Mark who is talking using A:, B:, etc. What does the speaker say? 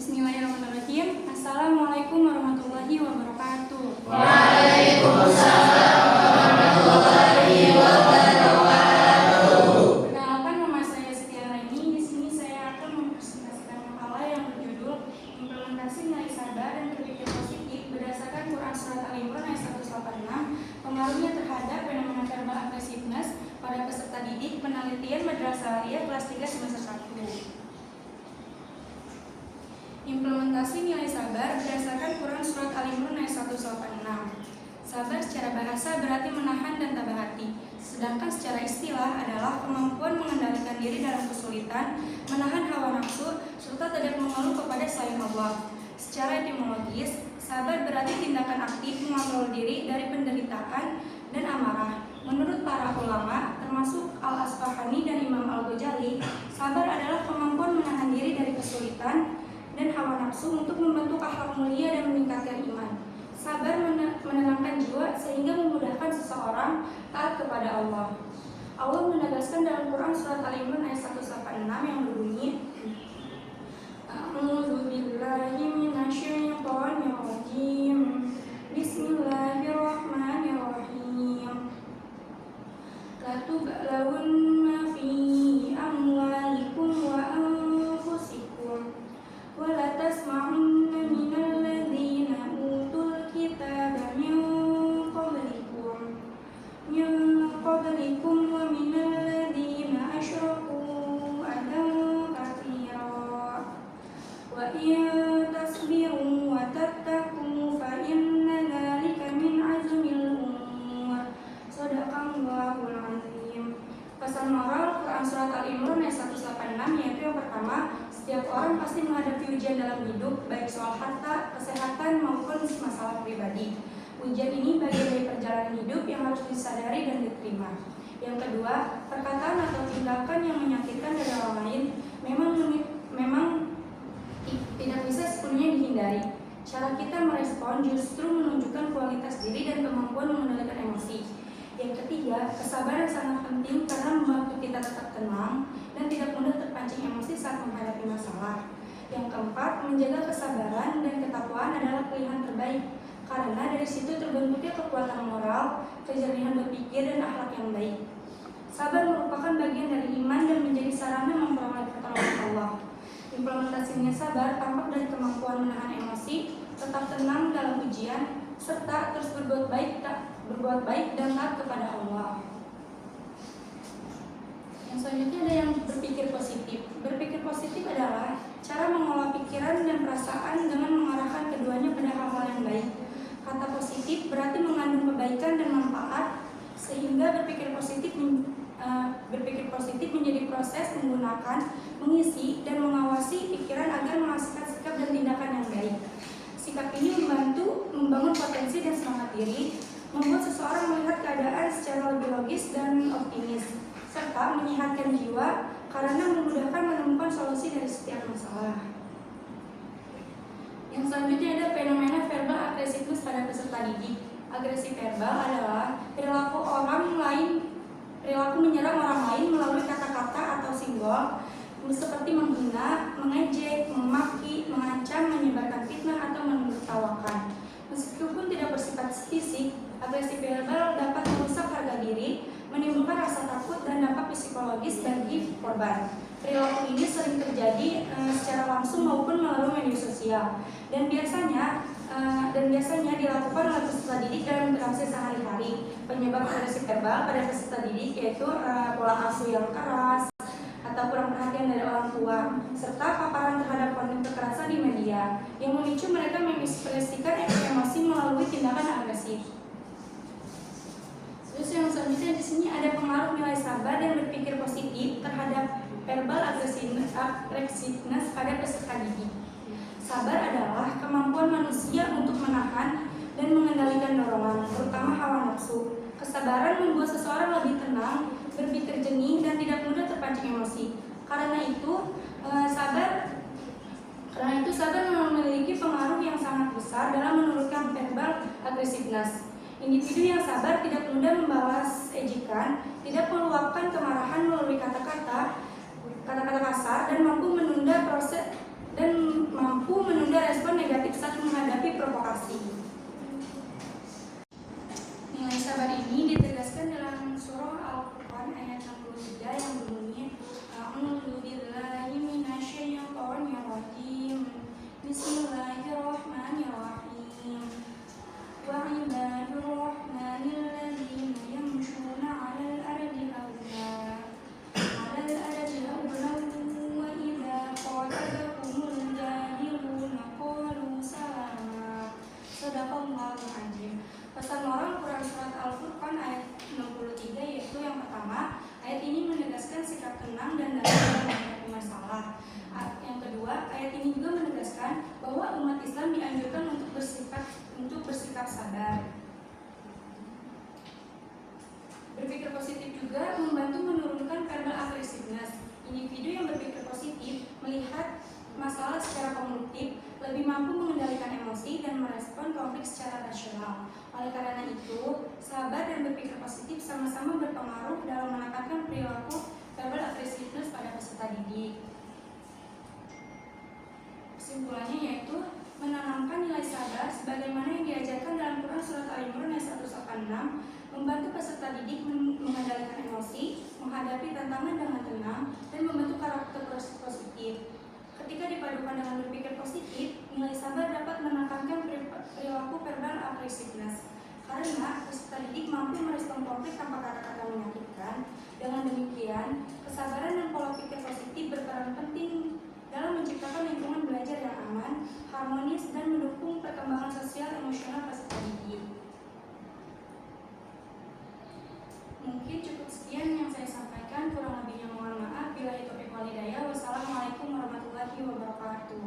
A: Bismillahirrahmanirrahim. Assalamualaikum warahmatullahi wabarakatuh.
B: Waalaikumsalam warahmatullahi wabarakatuh.
A: Perkenalkan, nama saya Siti Raini. Di sini saya akan mempresentasikan makalah yang berjudul Implementasi Nilai Sabar dan Berpikir Positif berdasarkan Quran Surat Al-Imran ayat 186, pengaruhnya terhadap fenomena verbal aggressiveness pada peserta didik, penelitian Madrasah Aliyah kelas 3 semester 1. Implementasi nilai sabar berdasarkan Quran Surat Al-Imran ayat 186. Sabar secara bahasa berarti menahan dan tabah hati, sedangkan secara istilah adalah kemampuan mengendalikan diri dalam kesulitan, menahan hawa nafsu, serta tidak mengeluh kepada selain Allah. Secara etimologis, sabar berarti tindakan aktif mengontrol diri dari penderitaan dan amarah. Menurut para ulama, termasuk Al-Asfahani dan Imam Al-Ghazali, sabar adalah kemampuan menahan diri dari kesulitan dan hawa nafsu untuk membentuk akhlak mulia dan meningkatkan iman. Sabar menenangkan jiwa sehingga memudahkan seseorang taat kepada Allah. Allah menegaskan dalam Quran Surat Al-Imran ayat 186 yang berbunyi, A'udzubillahi minasyaitonirrajim. Bismillahirrahmanirrahim. La tublawunna fi amwalikum wa anfusikum wala tasma'unna minal ladzina utul kitaba min qablikum wa minal ladzina asyraku adan katsira wa in tasbiru wa tattaqu fa inna dzalika min azmil umur. Shadaqallahul azim. Pesan moral Quran Surat Al-Imran ayat 186 yaitu yang pertama, setiap orang pasti menghadapi ujian dalam hidup, baik soal harta, kesehatan, maupun masalah pribadi. Ujian ini bagian dari perjalanan hidup yang harus disadari dan diterima. Yang kedua, perkataan atau tindakan yang menyakitkan dari orang lain memang tidak bisa sepenuhnya dihindari. Cara kita merespon justru menunjukkan kualitas diri dan kemampuan mengendalikan emosi. Yang ketiga, kesabaran sangat penting karena membantu kita tetap tenang dan tidak mudah terpancing emosi saat menghadapi masalah. Yang keempat, menjaga kesabaran dan ketakwaan adalah pilihan terbaik karena dari situ terbentuknya kekuatan moral, kejernihan berpikir, dan akhlak yang baik. Sabar merupakan bagian dari iman dan menjadi sarana memperoleh pertolongan Allah. Implementasinya sabar tampak dari kemampuan menahan emosi, tetap tenang dalam ujian, serta terus berbuat baik dan taat kepada Allah. Yang selanjutnya ada yang berpikir positif. Berpikir positif adalah cara mengolah pikiran dan perasaan dengan mengarahkan keduanya pada hal-hal yang baik. Kata positif berarti mengandung kebaikan dan manfaat, sehingga berpikir positif menjadi proses menggunakan, mengisi, dan mengawasi pikiran agar menghasilkan sikap dan tindakan yang baik. Sikap ini membantu membangun potensi dan semangat diri, membuat seseorang melihat keadaan secara lebih logis dan optimis, serta menyehatkan jiwa karena memudahkan menemukan solusi dari setiap masalah. Yang selanjutnya ada fenomena verbal aggressiveness pada peserta didik. Agresi verbal adalah perilaku menyerang orang lain melalui kata-kata atau simbol seperti menghina, mengejek, memaki, mengancam, menyebarkan fitnah, atau menertawakan. Meskipun tidak bersifat fisik, agresi verbal dapat merusak harga diri, menimbulkan rasa takut, dan dampak psikologis bagi korban. Perilaku ini sering terjadi secara langsung maupun melalui media sosial, dan biasanya dilakukan oleh peserta didik dalam interaksi sehari-hari. Penyebab agresi verbal pada peserta didik yaitu pola asuh yang keras atau kurang perhatian dari orang tua, serta paparan terhadap konten kekerasan di media yang memicu mereka mengekspresikan emosi melalui tindakan agresif. Terus yang selanjutnya di sini ada pengaruh nilai sabar dan berpikir positif terhadap verbal aggressiveness pada peserta didik. Sabar adalah kemampuan manusia untuk menahan dan mengendalikan dorongan, terutama hawa nafsu. Kesabaran membuat seseorang lebih tenang, berpikir jernih, dan tidak mudah terpancing emosi. Karena itu sabar memiliki pengaruh yang sangat besar dalam menurunkan verbal aggressiveness. Individu yang sabar tidak mudah membalas ejekan, tidak meluapkan kemarahan melalui kata-kata kasar, dan mampu rajim. Bismillahirrahmanirrahim. Wa ibadur rahmanil ladzina yamshuna 'alal ardi hauna wa idza qatalahumul jahiluna qalu salama. Shadaqallahul azim. Pesan moral Quran surat Al-Furqan ayat 63, yaitu yang pertama, ayat ini menegaskan sikap tenang dan damai dalam menghadapi masalah. Yang kedua, ayat ini juga menegaskan bahwa umat Islam dianjurkan untuk bersikap sabar. Berpikir positif juga membantu menurunkan verbal aggressiveness. Individu yang berpikir positif melihat masalah secara konstruktif, lebih mampu mengendalikan emosi dan merespon konflik secara rasional. Oleh karena itu, sabar dan berpikir positif sama-sama berpengaruh dalam menekankan perilaku verbal aggressiveness pada peserta didik. Kesimpulannya yaitu menanamkan nilai sabar sebagaimana yang diajarkan dalam Quran surat Al-Imran ayat 186, membantu peserta didik mengendalikan emosi, menghadapi tantangan dengan tenang, dan membentuk karakter positif. Ketika dipadukan dengan berpikir positif, nilai sabar dapat menekankan perilaku verbal aggressiveness. Karena peserta didik mampu merespon konflik tanpa kata-kata menyakitkan. Dengan demikian, kesabaran dan pola pikir positif berperan penting dalam menciptakan lingkungan belajar yang aman, harmonis, dan mendukung perkembangan sosial emosional peserta didik. Mungkin cukup sekian yang saya sampaikan, kurang lebihnya mohon maaf. Billahi taufiq wal hidayah. Wassalamualaikum warahmatullahi wabarakatuh.